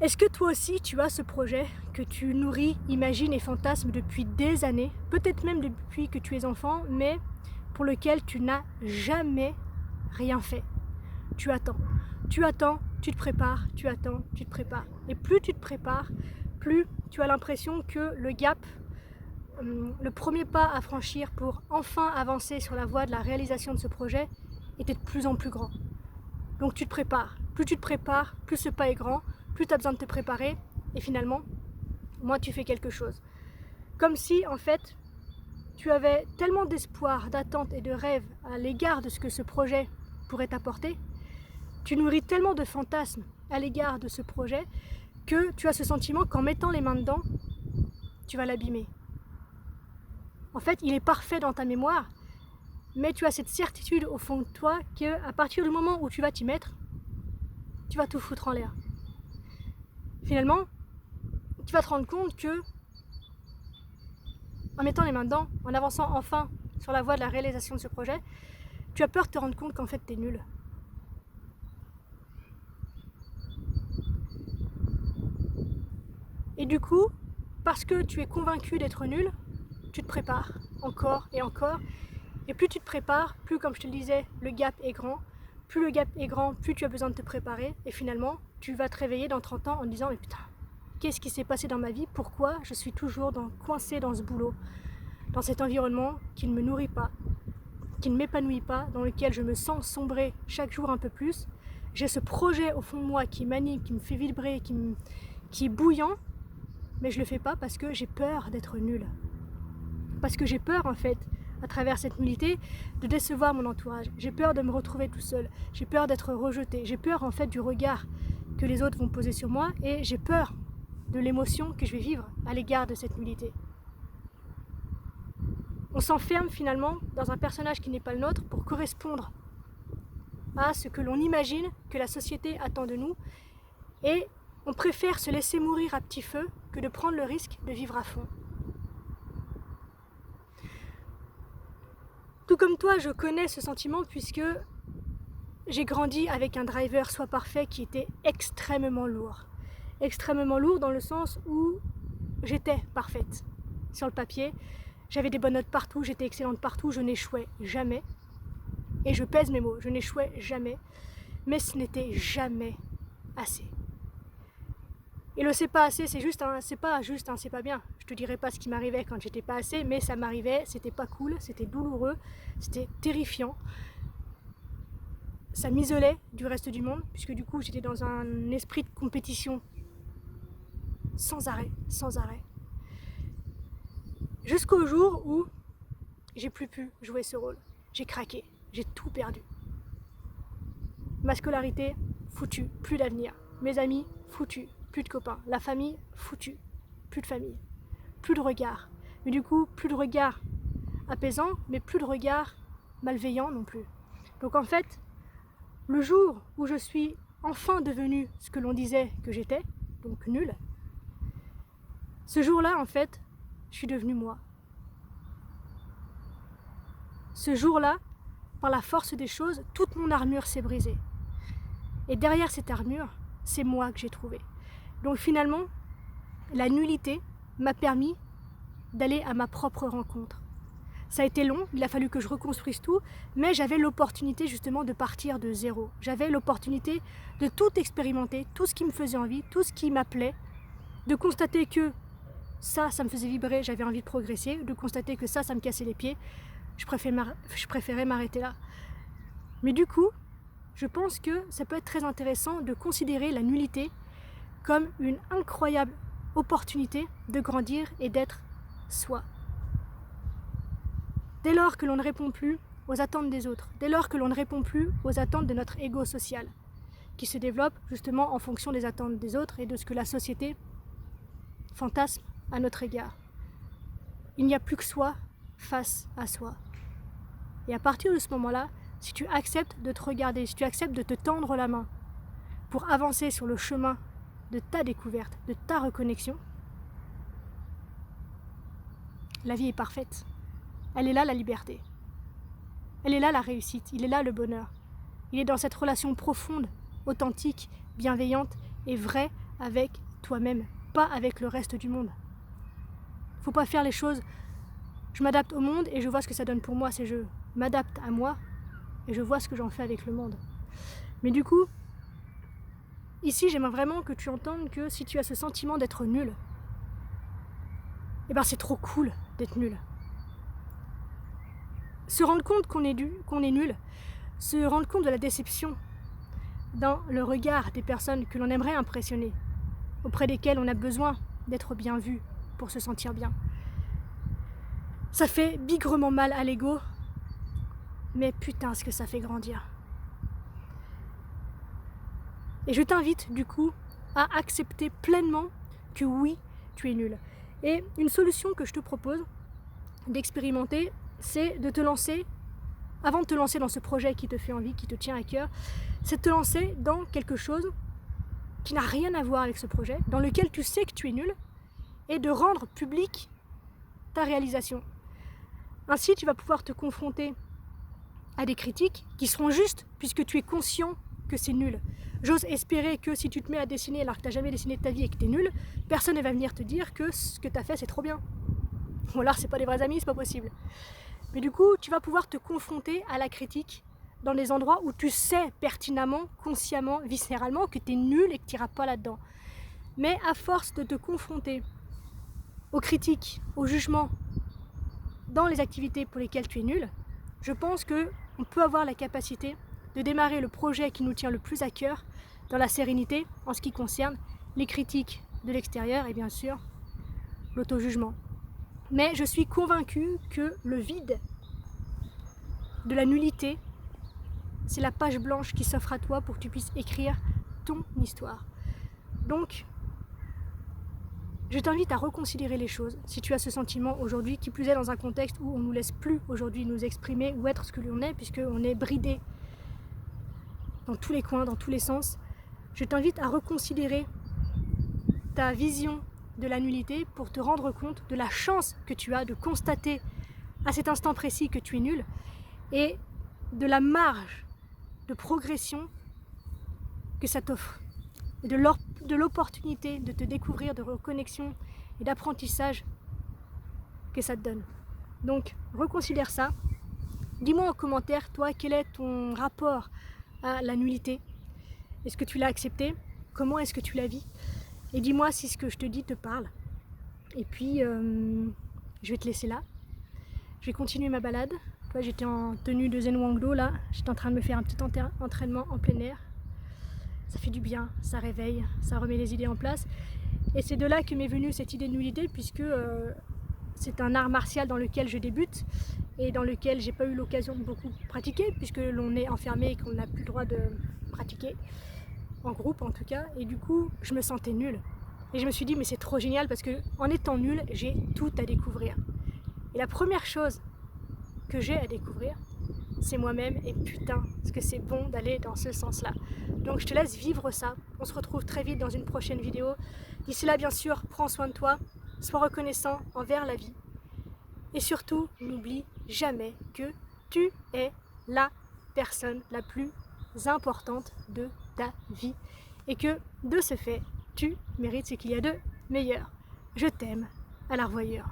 Est-ce que toi aussi tu as ce projet que tu nourris, imagines et fantasmes depuis des années, peut-être même depuis que tu es enfant, mais pour lequel tu n'as jamais rien fait? Tu attends, tu attends, tu te prépares, tu attends, tu te prépares. Et plus tu te prépares, plus tu as l'impression que le gap, le premier pas à franchir pour enfin avancer sur la voie de la réalisation de ce projet était de plus en plus grand. Donc tu te prépares. Plus tu te prépares, plus ce pas est grand, plus tu as besoin de te préparer. Et finalement, moins tu fais quelque chose. Comme si, en fait, tu avais tellement d'espoir, d'attente et de rêve à l'égard de ce que ce projet pourrait t'apporter. Tu nourris tellement de fantasmes à l'égard de ce projet que tu as ce sentiment qu'en mettant les mains dedans, tu vas l'abîmer. En fait, il est parfait dans ta mémoire, mais tu as cette certitude au fond de toi qu'à partir du moment où tu vas t'y mettre, tu vas tout foutre en l'air. Finalement, tu vas te rendre compte que, en mettant les mains dedans, en avançant enfin sur la voie de la réalisation de ce projet, tu as peur de te rendre compte qu'en fait t'es nul. Et du coup, parce que tu es convaincu d'être nul, tu te prépares encore et encore. Et plus tu te prépares, plus, comme je te le disais, le gap est grand. Plus le gap est grand, plus tu as besoin de te préparer. Et finalement, tu vas te réveiller dans 30 ans en te disant « Mais putain, qu'est-ce qui s'est passé dans ma vie? Pourquoi je suis toujours coincé dans ce boulot, dans cet environnement qui ne me nourrit pas, qui ne m'épanouit pas, dans lequel je me sens sombrer chaque jour un peu plus. J'ai ce projet au fond de moi qui m'anime, qui me fait vibrer, qui est bouillant, mais je le fais pas parce que j'ai peur d'être nul. Parce que j'ai peur, en fait, à travers cette nullité, de décevoir mon entourage. J'ai peur de me retrouver tout seul. J'ai peur d'être rejeté. J'ai peur, en fait, du regard que les autres vont poser sur moi, et j'ai peur de l'émotion que je vais vivre à l'égard de cette nullité. On s'enferme finalement dans un personnage qui n'est pas le nôtre pour correspondre à ce que l'on imagine que la société attend de nous, et on préfère se laisser mourir à petit feu que de prendre le risque de vivre à fond. Tout comme toi, je connais ce sentiment puisque j'ai grandi avec un driver soit parfait qui était extrêmement lourd. Extrêmement lourd dans le sens où j'étais parfaite sur le papier. J'avais des bonnes notes partout, j'étais excellente partout, je n'échouais jamais. Et je pèse mes mots, je n'échouais jamais. Mais ce n'était jamais assez. Et le c'est pas assez, c'est pas bien. Je te dirai pas ce qui m'arrivait quand j'étais pas assez, mais ça m'arrivait, c'était pas cool, c'était douloureux, c'était terrifiant. Ça m'isolait du reste du monde, puisque du coup j'étais dans un esprit de compétition sans arrêt, sans arrêt. Jusqu'au jour où j'ai plus pu jouer ce rôle. J'ai craqué, j'ai tout perdu. Ma scolarité, foutue, plus d'avenir. Mes amis, foutus, plus de copains. La famille, foutue, plus de famille. Plus de regard. Mais du coup, plus de regard apaisant, mais plus de regard malveillant non plus. Donc en fait, le jour où je suis enfin devenue ce que l'on disait que j'étais, donc nulle, ce jour-là, en fait, je suis devenue moi. Ce jour-là, par la force des choses, toute mon armure s'est brisée. Et derrière cette armure, c'est moi que j'ai trouvé. Donc finalement, la nullité m'a permis d'aller à ma propre rencontre. Ça a été long, il a fallu que je reconstruise tout, mais j'avais l'opportunité justement de partir de zéro. J'avais l'opportunité de tout expérimenter, tout ce qui me faisait envie, tout ce qui m'appelait, de constater que ça me faisait vibrer, j'avais envie de progresser, de constater que ça me cassait les pieds, je préférais m'arrêter là. Mais du coup, je pense que ça peut être très intéressant de considérer la nullité comme une incroyable opportunité de grandir et d'être soi. Dès lors que l'on ne répond plus aux attentes des autres, dès lors que l'on ne répond plus aux attentes de notre ego social, qui se développe justement en fonction des attentes des autres et de ce que la société fantasme à notre égard. Il n'y a plus que soi face à soi. Et à partir de ce moment-là, si tu acceptes de te regarder, si tu acceptes de te tendre la main pour avancer sur le chemin de ta découverte, de ta reconnexion, la vie est parfaite. Elle est là, la liberté. Elle est là, la réussite. Il est là, le bonheur. Il est dans cette relation profonde, authentique, bienveillante et vraie avec toi-même, pas avec le reste du monde. Faut pas faire les choses, je m'adapte au monde et je vois ce que ça donne pour moi, c'est je m'adapte à moi et je vois ce que j'en fais avec le monde. Mais du coup, ici j'aimerais vraiment que tu entendes que si tu as ce sentiment d'être nul, eh ben c'est trop cool d'être nul. Se rendre compte qu'on est nul, se rendre compte de la déception dans le regard des personnes que l'on aimerait impressionner, auprès desquelles on a besoin d'être bien vu pour se sentir bien. Ça fait bigrement mal à l'ego, mais putain ce que ça fait grandir. Et je t'invite du coup à accepter pleinement que oui, tu es nul. Et une solution que je te propose d'expérimenter, c'est de te lancer, avant de te lancer dans ce projet qui te fait envie, qui te tient à cœur, c'est de te lancer dans quelque chose qui n'a rien à voir avec ce projet, dans lequel tu sais que tu es nul, et de rendre public ta réalisation. Ainsi, tu vas pouvoir te confronter à des critiques qui seront justes, puisque tu es conscient que c'est nul. J'ose espérer que si tu te mets à dessiner alors que tu n'as jamais dessiné de ta vie et que tu es nul, personne ne va venir te dire que ce que tu as fait c'est trop bien. Ou alors c'est pas des vrais amis, c'est pas possible. Mais du coup, tu vas pouvoir te confronter à la critique dans des endroits où tu sais pertinemment, consciemment, viscéralement que tu es nul et que tu n'iras pas là-dedans. Mais à force de te confronter aux critiques, aux jugements dans les activités pour lesquelles tu es nul, je pense qu'on peut avoir la capacité de démarrer le projet qui nous tient le plus à cœur dans la sérénité en ce qui concerne les critiques de l'extérieur et bien sûr l'auto-jugement. Mais je suis convaincue que le vide de la nullité, c'est la page blanche qui s'offre à toi pour que tu puisses écrire ton histoire. Donc, je t'invite à reconsidérer les choses si tu as ce sentiment aujourd'hui, qui plus est dans un contexte où on ne nous laisse plus aujourd'hui nous exprimer ou être ce que l'on est, puisqu'on est bridé dans tous les coins, dans tous les sens. Je t'invite à reconsidérer ta vision de la nullité pour te rendre compte de la chance que tu as de constater à cet instant précis que tu es nul et de la marge de progression que ça t'offre et de l'opportunité de te découvrir, de reconnexion et d'apprentissage que ça te donne. Donc reconsidère ça. Dis-moi en commentaire, toi, quel est ton rapport à la nullité? Est-ce que tu l'as accepté? Comment est-ce que tu la vis? Et dis-moi si ce que je te dis te parle. Et puis, je vais te laisser là. Je vais continuer ma balade. Toi, j'étais en tenue de Zen Wangdo là. J'étais en train de me faire un petit entraînement en plein air. Ça fait du bien, ça réveille, ça remet les idées en place. Et c'est de là que m'est venue cette idée de nullité, puisque c'est un art martial dans lequel je débute et dans lequel j'ai pas eu l'occasion de beaucoup pratiquer, puisque l'on est enfermé et qu'on n'a plus le droit de pratiquer, en groupe en tout cas. Et du coup, je me sentais nulle. Et je me suis dit, mais c'est trop génial parce que en étant nulle, j'ai tout à découvrir. Et la première chose que j'ai à découvrir, c'est moi-même, et putain, ce que c'est bon d'aller dans ce sens-là. Donc je te laisse vivre ça. On se retrouve très vite dans une prochaine vidéo. D'ici là, bien sûr, prends soin de toi, sois reconnaissant envers la vie. Et surtout, n'oublie jamais que tu es la personne la plus importante de ta vie. Et que, de ce fait, tu mérites ce qu'il y a de meilleur. Je t'aime, à la revoyure.